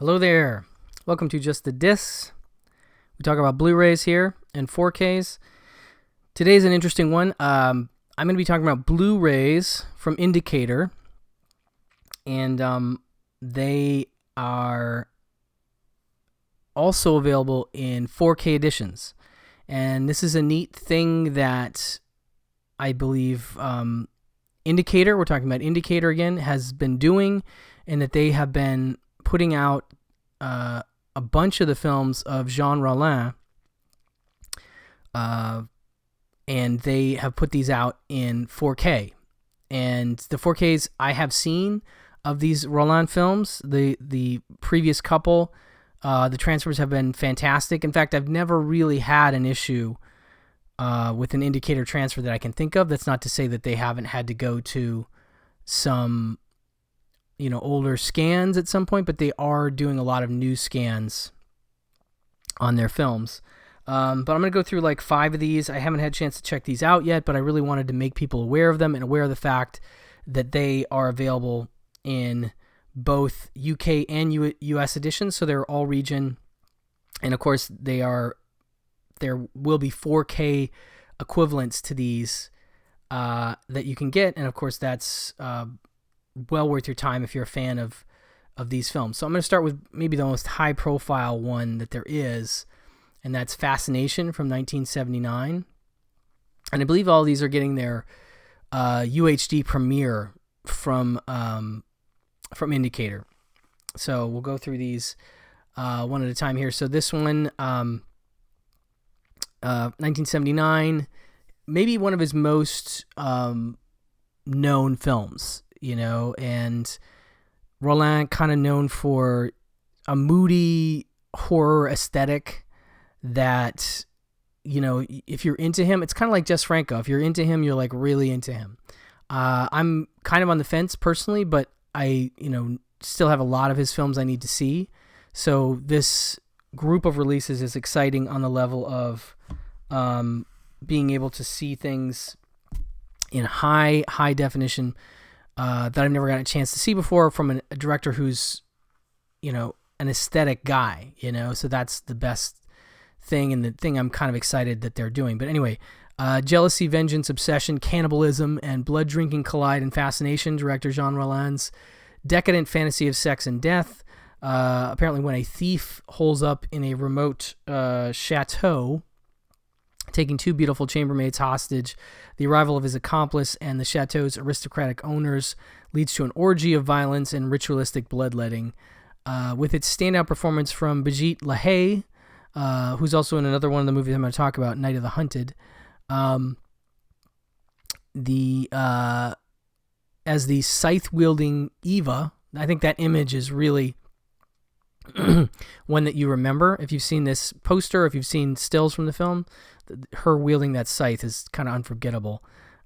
Hello there. Welcome to Just the Discs. We talk about Blu-rays here and 4Ks. Today's an interesting one. I'm going to be talking about Blu-rays from Indciator, and they are also available in 4K editions. And this is a neat thing that I believe Indciator, we're talking about Indciator again, has been doing, and that they have been putting out a bunch of the films of Jean Rollin, and they have put these out in 4K. And the 4Ks I have seen of these Rollin films, the previous couple, the transfers have been fantastic. In fact, I've never really had an issue with an Indciator transfer that I can think of. That's not to say that they haven't had to go to some older scans at some point, but they are doing a lot of new scans on their films. But I'm going to go through like 5 of these. I haven't had a chance to check these out yet, but I really wanted to make people aware of them and aware of the fact that they are available in both UK and US editions, so they're all region. And of course, there will be 4K equivalents to these that you can get, and of course that's well worth your time if you're a fan of these films. So I'm going to start with maybe the most high-profile one that there is, and that's Fascination from 1979. And I believe all these are getting their UHD premiere from Indciator. So we'll go through these one at a time here. So this one, 1979, maybe one of his most known films. And Rollin kind of known for a moody horror aesthetic that, if you're into him, it's kind of like Jess Franco. If you're into him, you're like really into him. I'm kind of on the fence personally, but I, still have a lot of his films I need to see. So this group of releases is exciting on the level of being able to see things in high definition that I've never gotten a chance to see before from a director who's, an aesthetic guy, so that's the best thing, and the thing I'm kind of excited that they're doing. But anyway, jealousy, vengeance, obsession, cannibalism, and blood drinking collide in Fascination, director Jean Rollin's decadent fantasy of sex and death. Apparently when a thief holes up in a remote chateau, taking 2 beautiful chambermaids hostage, the arrival of his accomplice and the chateau's aristocratic owners leads to an orgy of violence and ritualistic bloodletting. With its standout performance from Brigitte Lahaye, who's also in another one of the movies I'm going to talk about, Night of the Hunted, as the scythe-wielding Eva. I think that image is really one that you remember. If you've seen this poster, if you've seen stills from the film, her wielding that scythe is kind of unforgettable.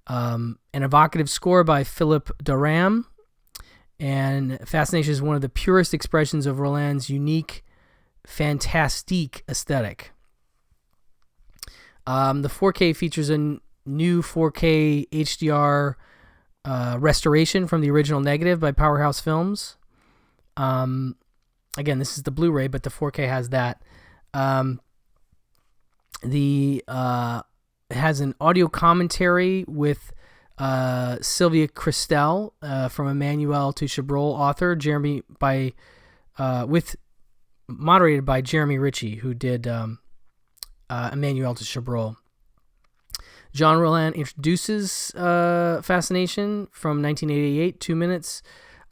An evocative score by Philippe Daram, and Fascination is one of the purest expressions of Rollin's unique, fantastique aesthetic. The 4K features a new 4K HDR restoration from the original negative by Powerhouse Films. Again, this is the Blu-ray, but the 4K has that. It has an audio commentary with Sylvia Christel from Emmanuel to Chabrol author, moderated by Jeremy Ritchie, who did Emmanuel to Chabrol. Jean Rollin introduces Fascination from 1988, 2 minutes.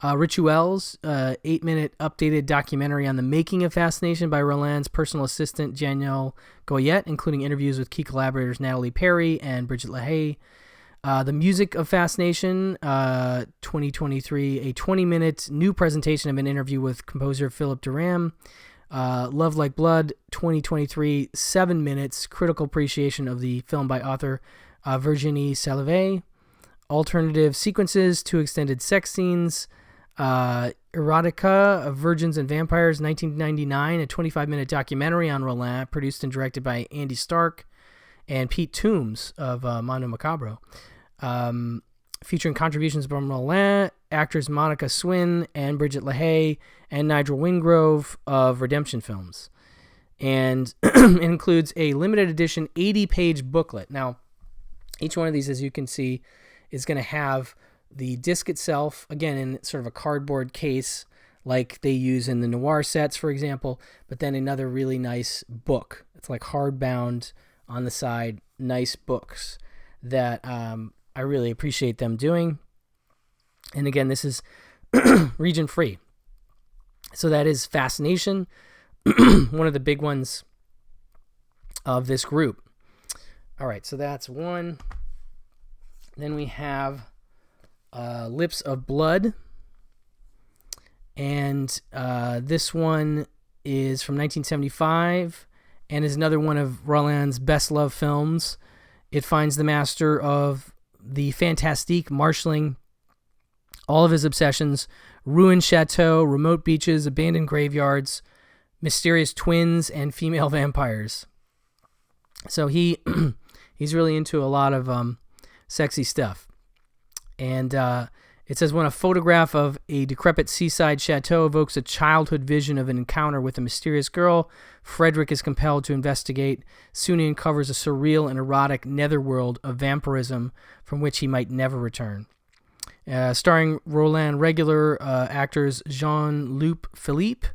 Rituels, 8-minute updated documentary on the making of Fascination by Rollin's personal assistant, Danielle Goyette, including interviews with key collaborators Natalie Perry and Brigitte Lahaye. The music of Fascination, 2023, a 20-minute new presentation of an interview with composer Philip Duram. Love Like Blood, 2023, 7 minutes, critical appreciation of the film by author Virginie Salivé. Alternative sequences, 2 extended sex scenes. Erotica of Virgins and Vampires, 1999, a 25-minute documentary on Rollin, produced and directed by Andy Stark and Pete Toombs of Mondo Macabro. Featuring contributions from Rollin, actors Monica Swin and Bridget LaHaye and Nigel Wingrove of Redemption Films. And it includes a limited edition 80-page booklet. Now, each one of these, as you can see, is going to have the disc itself, again, in sort of a cardboard case like they use in the noir sets, for example, but then another really nice book. It's like hardbound on the side, nice books that I really appreciate them doing. And again, this is region free. So that is Fascination, one of the big ones of this group. All right, so that's one. Then we have Lips of Blood. And this one is from 1975 and is another one of Rollin's best-loved films. It finds the master of the fantastique marshalling all of his obsessions: ruined chateau, remote beaches, abandoned graveyards, mysterious twins, and female vampires. So he's really into a lot of sexy stuff. And it says, when a photograph of a decrepit seaside chateau evokes a childhood vision of an encounter with a mysterious girl, Frederick is compelled to investigate. Soon he uncovers a surreal and erotic netherworld of vampirism from which he might never return. Starring Rollin regular actors Jean-Luc Philippe,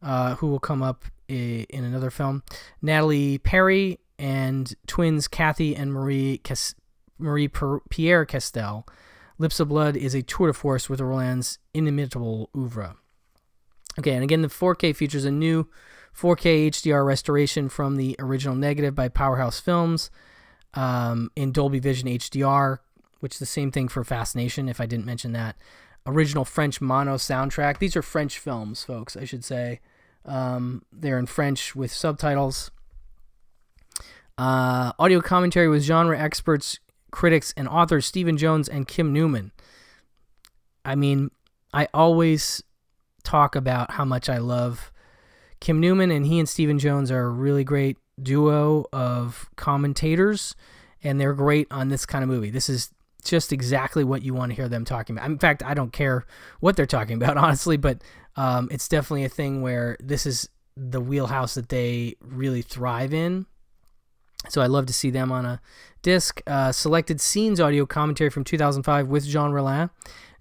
who will come up in another film, Natalie Perry, and twins Kathy and Marie-Pierre Castel. Lips of Blood is a tour de force with Rollin's inimitable oeuvre. Okay, and again, the 4K features a new 4K HDR restoration from the original negative by Powerhouse Films in Dolby Vision HDR, which is the same thing for Fascination, if I didn't mention that. Original French mono soundtrack. These are French films, folks, I should say. They're in French with subtitles. Audio commentary with genre experts, critics, and authors Stephen Jones and Kim Newman. I mean, I always talk about how much I love Kim Newman, and he and Stephen Jones are a really great duo of commentators, and they're great on this kind of movie. This is just exactly what you want to hear them talking about. In fact, I don't care what they're talking about, honestly, but it's definitely a thing where this is the wheelhouse that they really thrive in. So I love to see them on a disc. Selected scenes audio commentary from 2005 with Jean Rollin.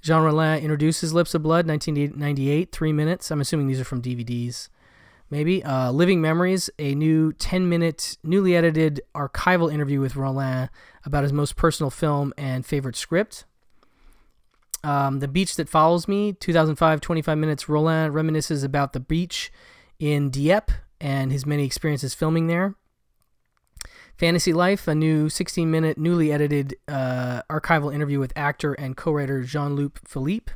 Jean Rollin introduces Lips of Blood, 1998, 3 minutes. I'm assuming these are from DVDs, maybe. Living Memories, a new 10-minute, newly edited archival interview with Rollin about his most personal film and favorite script. The Beach That Follows Me, 2005, 25 minutes. Rollin reminisces about the beach in Dieppe and his many experiences filming there. Fantasy Life, a new 16-minute, newly edited archival interview with actor and co-writer Jean-Luc Philippe.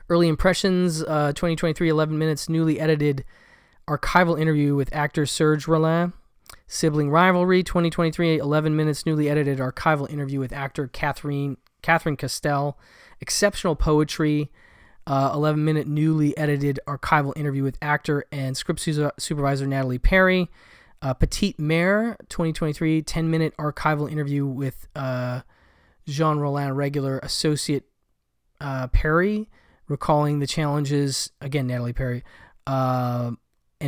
Early Impressions, 2023, 11 minutes, newly edited archival interview with actor Serge Rollin. Sibling Rivalry, 2023, 11 minutes, newly edited archival interview with actor Catherine Castel. Exceptional Poetry, 11-minute, newly edited archival interview with actor and script supervisor Natalie Perry. Petite Mère, 2023, 10-minute archival interview with Jean Rollin regular associate Perry, recalling the challenges, again, Natalie Perry, and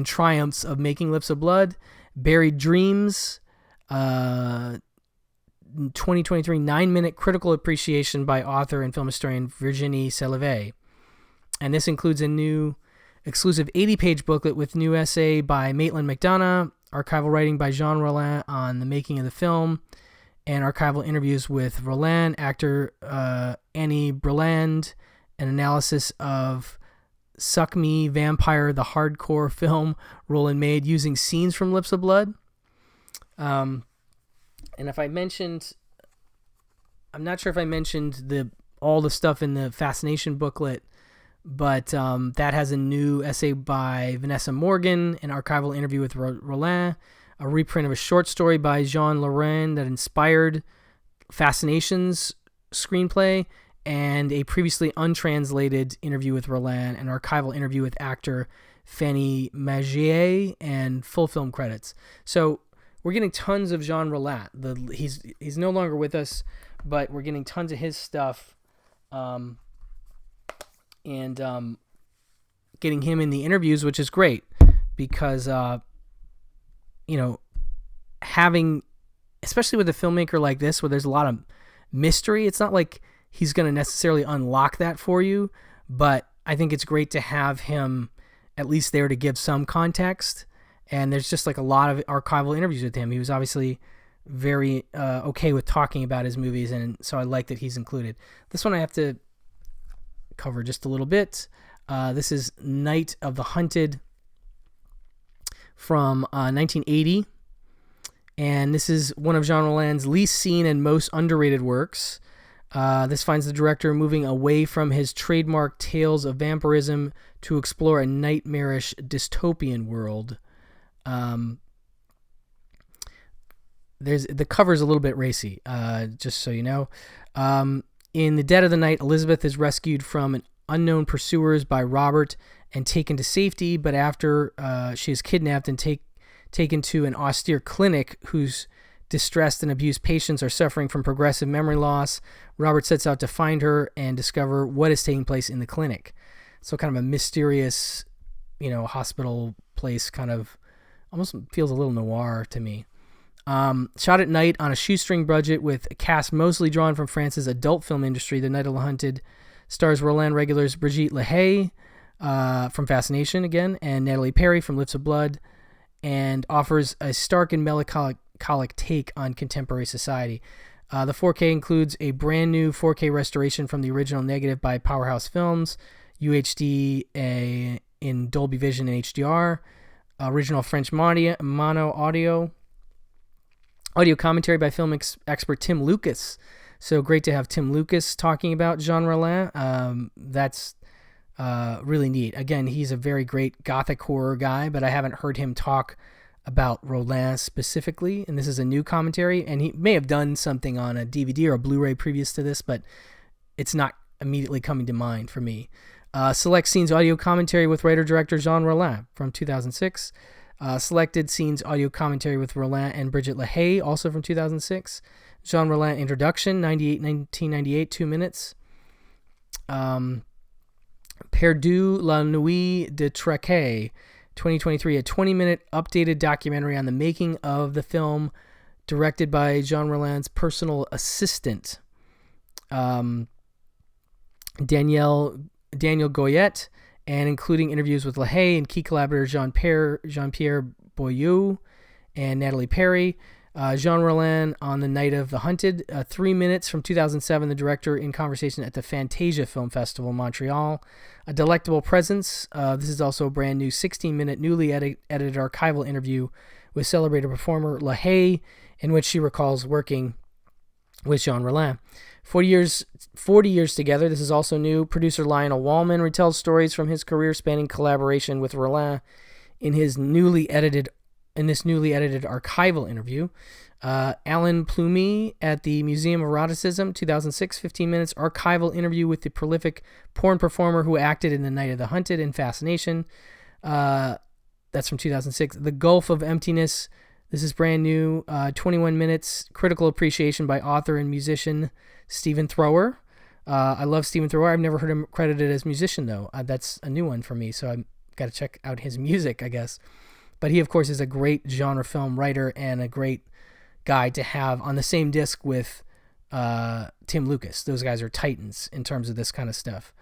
triumphs of making Lips of Blood. Buried Dreams, 2023, 9-minute critical appreciation by author and film historian Virginie Selevé. And this includes a new exclusive 80-page booklet with new essay by Maitland McDonough, archival writing by Jean Rollin on the making of the film, and archival interviews with Rollin, actor Annie Breland, an analysis of Suck Me, Vampire, the hardcore film Rollin made using scenes from Lips of Blood. And if I mentioned, I'm not sure if I mentioned all the stuff in the Fascination booklet, but that has a new essay by Vanessa Morgan, an archival interview with Rollin, a reprint of a short story by Jean Rollin that inspired Fascination's screenplay, and a previously untranslated interview with Rollin, an archival interview with actor Fanny Magier, and full film credits. So we're getting tons of Jean Rollin. He's no longer with us, but we're getting tons of his stuff and getting him in the interviews, which is great because having, especially with a filmmaker like this where there's a lot of mystery, it's not like he's going to necessarily unlock that for you, but I think it's great to have him at least there to give some context. And there's just like a lot of archival interviews with him. He was obviously very okay with talking about his movies, and so I like that he's included. This one I have to cover just a little bit. This is Night of the Hunted from 1980. And this is one of Jean Rollin's least seen and most underrated works. This finds the director moving away from his trademark tales of vampirism to explore a nightmarish dystopian world. The cover's a little bit racy, just so you know. In the dead of the night, Elizabeth is rescued from unknown pursuers by Robert and taken to safety, but after she is kidnapped and taken to an austere clinic whose distressed and abused patients are suffering from progressive memory loss, Robert sets out to find her and discover what is taking place in the clinic. So kind of a mysterious, hospital place, kind of almost feels a little noir to me. Shot at night on a shoestring budget with a cast mostly drawn from France's adult film industry, The Night of the Hunted stars Rollin regulars Brigitte Lahaye from Fascination again, and Natalie Perry from Lips of Blood, and offers a stark and melancholic take on contemporary society. The 4K includes a brand new 4K restoration from the original negative by Powerhouse Films, UHD in Dolby Vision and HDR, original French mono audio commentary by film expert Tim Lucas. So great to have Tim Lucas talking about Jean Rollin. That's really neat. Again, he's a very great gothic horror guy, but I haven't heard him talk about Rollin specifically, and this is a new commentary, and he may have done something on a DVD or a Blu-ray previous to this, but it's not immediately coming to mind for me. Select Scenes audio commentary with writer-director Jean Rollin from 2006. Selected Scenes audio commentary with Rollin and Brigitte Lahaye, also from 2006. Jean Rollin introduction, 1998, 2 minutes. Perdu la nuit de Traquet, 2023, a 20-minute updated documentary on the making of the film, directed by Jean Rollin's personal assistant, Daniel Goyette, and including interviews with Lahaye and key collaborators Jean-Pierre Boyou and Natalie Perry. Jean Rollin on the Night of the Hunted, 3 minutes from 2007, the director in conversation at the Fantasia Film Festival, Montreal. A delectable presence. This is also a brand new 16-minute, newly edited archival interview with celebrated performer Lahaye, in which she recalls working with Jean Rollin. 40 years together. This is also new. Producer Lionel Wallman retells stories from his career spanning collaboration with Rollin in this newly edited archival interview. Alan Plumy at the Museum of Eroticism, 2006, 15 minutes archival interview with the prolific porn performer who acted in The Night of the Hunted and Fascination. That's from 2006. The Gulf of Emptiness. This is brand new. 21 minutes critical appreciation by author and musician Stephen Thrower. I love Stephen Thrower. I've never heard him credited as musician, though. That's a new one for me, so I've got to check out his music, I guess. But he, of course, is a great genre film writer and a great guy to have on the same disc with Tim Lucas. Those guys are titans in terms of this kind of stuff.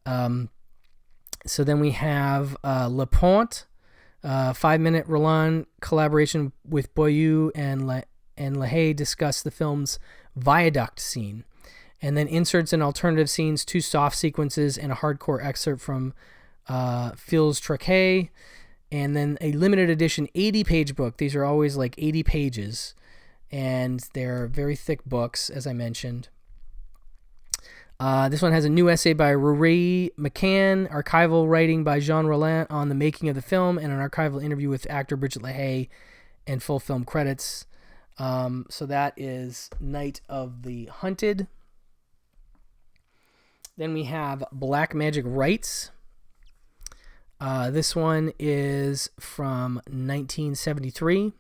So then we have Le Pont, 5-minute Rollin collaboration with Boyou and Lahaye discuss the film's viaduct scene. And then inserts and alternative scenes, 2 soft sequences, and a hardcore excerpt from Fils Traquet. And then a limited edition 80-page book. These are always like 80 pages. And they're very thick books, as I mentioned. This one has a new essay by Rory McCann, archival writing by Jean Rollin on the making of the film, and an archival interview with actor Brigitte Lahaye, and full film credits. So that is Night of the Hunted. Then we have Black Magic Rights. This one is from 1973.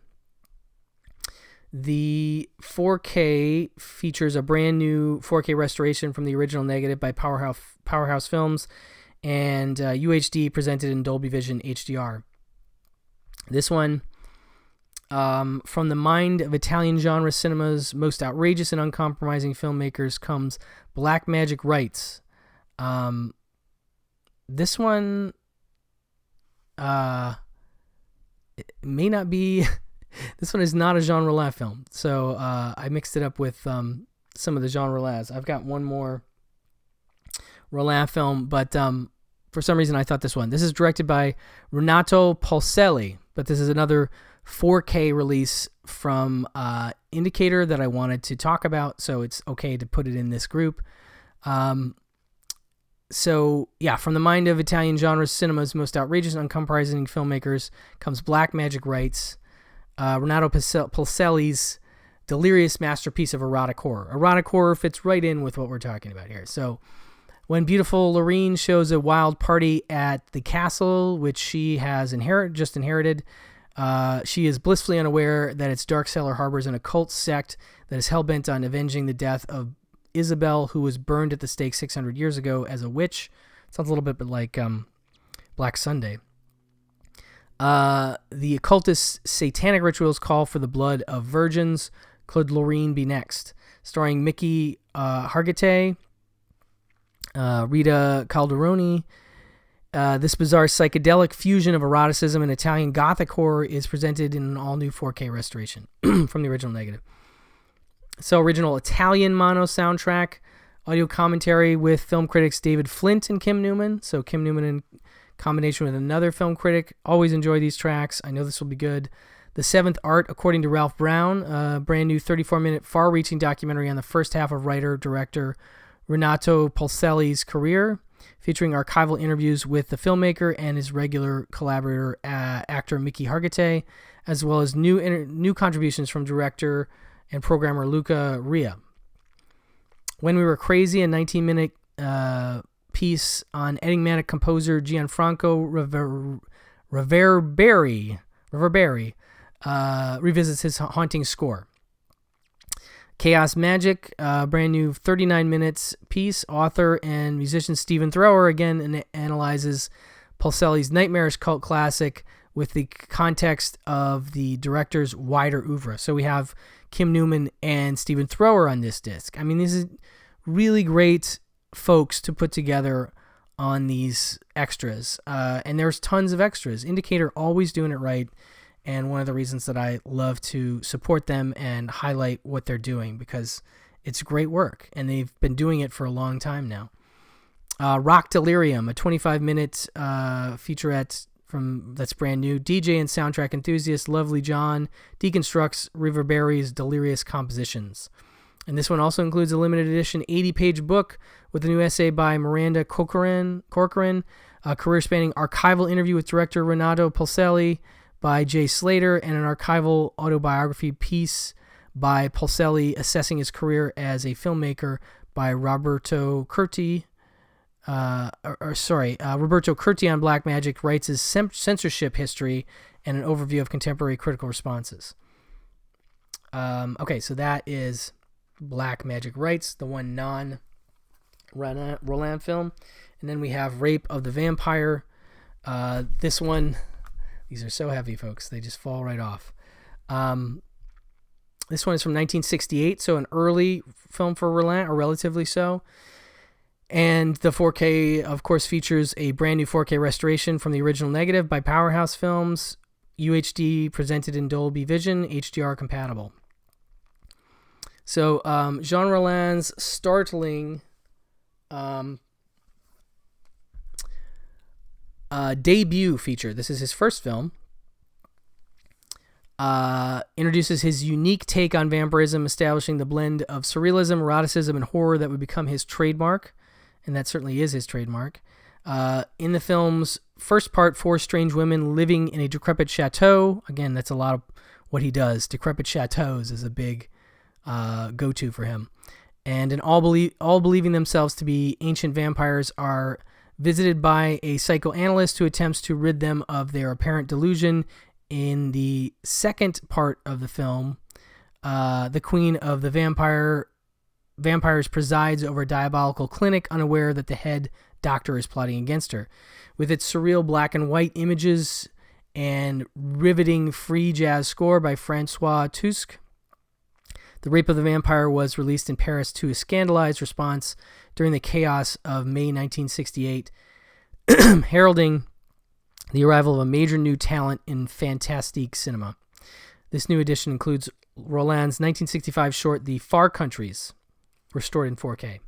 The 4K features a brand new 4K restoration from the original negative by Powerhouse Films, and UHD presented in Dolby Vision HDR. This one, from the mind of Italian genre cinema's most outrageous and uncompromising filmmakers, comes Black Magic Rights. This one it may not be... This one is not a Jean Rollin film, so I mixed it up with some of the Jean Rollins. I've got one more Rollin film, but for some reason I thought this one. This is directed by Renato Polselli, but this is another 4K release from Indciator that I wanted to talk about, so it's okay to put it in this group. So, yeah, from the mind of Italian genre cinema's most outrageous and uncompromising filmmakers comes Black Magic Rights, Renato Polselli's delirious masterpiece of erotic horror. Erotic horror fits right in with what we're talking about here. So, when beautiful Lorene shows a wild party at the castle, which she has just inherited, she is blissfully unaware that its dark cellar harbors an occult sect that is hell-bent on avenging the death of Isabel, who was burned at the stake 600 years ago as a witch. Sounds a little bit like Black Sunday. The occultist satanic rituals call for the blood of virgins. Could Lorene be next? Starring Mickey Hargitay, Rita Calderoni. This bizarre psychedelic fusion of eroticism and Italian Gothic horror is presented in an all-new 4K restoration from the original negative. So, original Italian mono soundtrack, audio commentary with film critics David Flint and Kim Newman. So, Kim Newman in combination with another film critic. Always enjoy these tracks. I know this will be good. The Seventh Art, according to Ralph Brown, a brand new 34-minute far-reaching documentary on the first half of writer-director Renato Polselli's career, featuring archival interviews with the filmmaker and his regular collaborator, actor Mickey Hargitay, as well as new contributions from director and programmer Luca Ria. When We Were Crazy, a 19-minute piece on enigmatic composer Gianfranco Reverberi revisits his haunting score. Chaos Magic, brand new 39 minutes piece. Author and musician Stephen Thrower again analyzes Polselli's nightmarish cult classic with the context of the director's wider oeuvre. So we have Kim Newman and Stephen Thrower on this disc. I mean, this is really great folks to put together on these extras. And there's tons of extras. Indciator always doing it right. And one of the reasons that I love to support them and highlight what they're doing, because it's great work. And they've been doing it for a long time now. Rock Delirium, a 25-minute featurette that's brand new. DJ and soundtrack enthusiast Lovely John deconstructs Reverberi's delirious compositions. And this one also includes a limited edition 80-page book with a new essay by Miranda Corcoran, a career-spanning archival interview with director Renato Polselli by Jay Slater, and an archival autobiography piece by Polselli assessing his career as a filmmaker by Roberto Curti. Roberto Curti on Black Magic writes his censorship history and an overview of contemporary critical responses. Okay, so that is Black Magic Rights, the one non-Rollin film. And then we have Rape of the Vampire. This one, these are so heavy, folks. They just fall right off. This one is from 1968, so an early film for Rollin, or relatively so. And the 4K, of course, features a brand new 4K restoration from the original negative by Powerhouse Films, UHD presented in Dolby Vision, HDR compatible. So, Jean Rollin's startling debut feature. This is his first film. Introduces his unique take on vampirism, establishing the blend of surrealism, eroticism, and horror that would become his trademark. And that certainly is his trademark. In the film's first part, 4 strange women living in a decrepit chateau. Again, that's a lot of what he does. Decrepit chateaus is a big go-to for him. And all believing themselves to be ancient vampires are visited by a psychoanalyst who attempts to rid them of their apparent delusion. In the second part of the film, The queen of the vampires presides over a diabolical clinic, unaware that the head doctor is plotting against her. With its surreal black and white images and riveting free jazz score by Francois Tusk, The Rape of the Vampire was released in Paris to a scandalized response during the chaos of May 1968, heralding the arrival of a major new talent in fantastique cinema. This new edition includes Rollin's 1965 short The Far Countries, restored in 4K.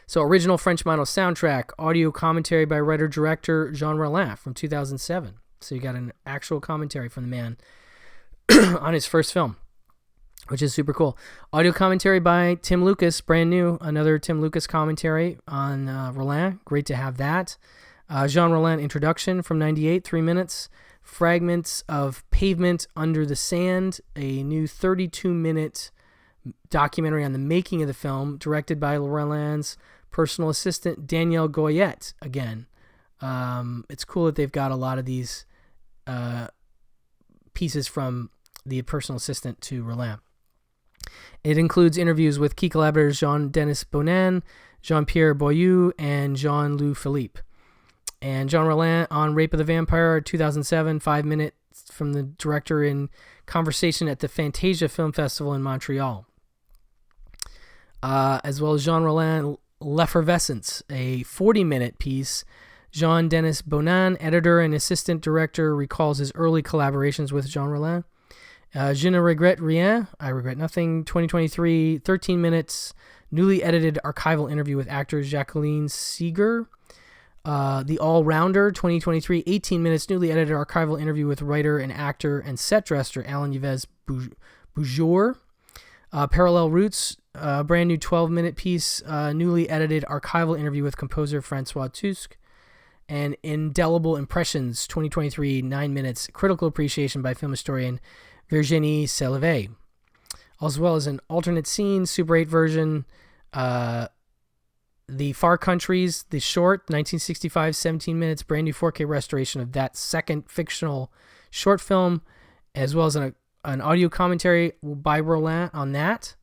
So, original French model soundtrack, audio commentary by writer-director Jean Rollin from 2007. So you got an actual commentary from the man on his first film, which is super cool. Audio commentary by Tim Lucas, brand new, another Tim Lucas commentary on Rollin. Great to have that. Jean Rollin introduction from 98, 3 minutes. Fragments of Pavement Under the Sand, a new 32-minute documentary on the making of the film, directed by Rollin's personal assistant, Danielle Goyette, again. It's cool that they've got a lot of these pieces from the personal assistant to Rollin. It includes interviews with key collaborators Jean-Denis Bonin, Jean-Pierre Boyou, and Jean-Louis Philippe. And Jean Rollin on Rape of the Vampire, 2007, 5 minutes from the director in conversation at the Fantasia Film Festival in Montreal. As well as Jean Rollin, L'Effervescence, a 40-minute piece. Jean-Denis Bonin, editor and assistant director, recalls his early collaborations with Jean Rollin. Je ne regrette rien, I regret nothing, 2023, 13 minutes, newly edited archival interview with actor Jacqueline Seeger. The All-Rounder, 2023, 18 minutes, newly edited archival interview with writer and actor and set dresser Alan Yves Boujour. Parallel Roots, brand new 12-minute piece, newly edited archival interview with composer Francois Tusk. And Indelible Impressions, 2023, 9 minutes, critical appreciation by film historian Virginie Selevé. As well as an alternate scene, Super 8 version, The Far Countries, the short, 1965, 17 minutes, brand new 4K restoration of that second fictional short film, as well as an audio commentary by Rollin on that.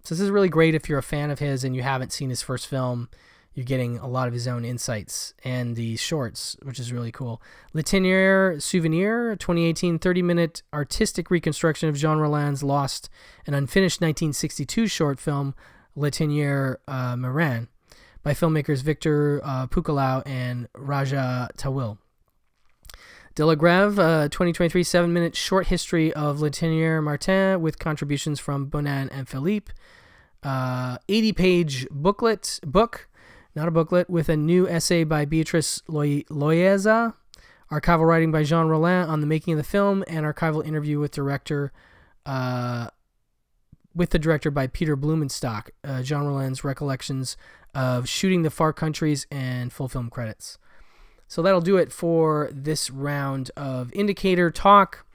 So this is really great if you're a fan of his and you haven't seen his first film. You're getting a lot of his own insights and the shorts, which is really cool. L'Itinéraire Souvenir, 2018, 30-minute artistic reconstruction of Jean Rollin's lost and unfinished 1962 short film, L'Itinéraire Marin, by filmmakers Victor Pucalau and Raja Tawil. De la Greve, 2023, 7-minute short history of L'Itinéraire Martin with contributions from Bonin and Philippe. 80-page book, not a booklet, with a new essay by Beatrice Loyeza, archival writing by Jean Rollin on the making of the film, and archival interview with the director by Peter Blumenstock, Jean Rollin's recollections of shooting The Far Countries and full film credits. So that'll do it for this round of Indciator talk.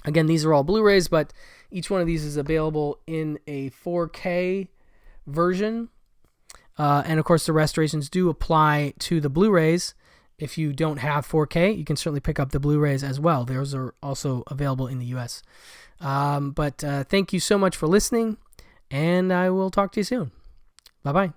Again, these are all Blu-rays, but each one of these is available in a 4K version. And of course, the restorations do apply to the Blu-rays. If you don't have 4K, you can certainly pick up the Blu-rays as well. Those are also available in the US. But thank you so much for listening, and I will talk to you soon. Bye-bye.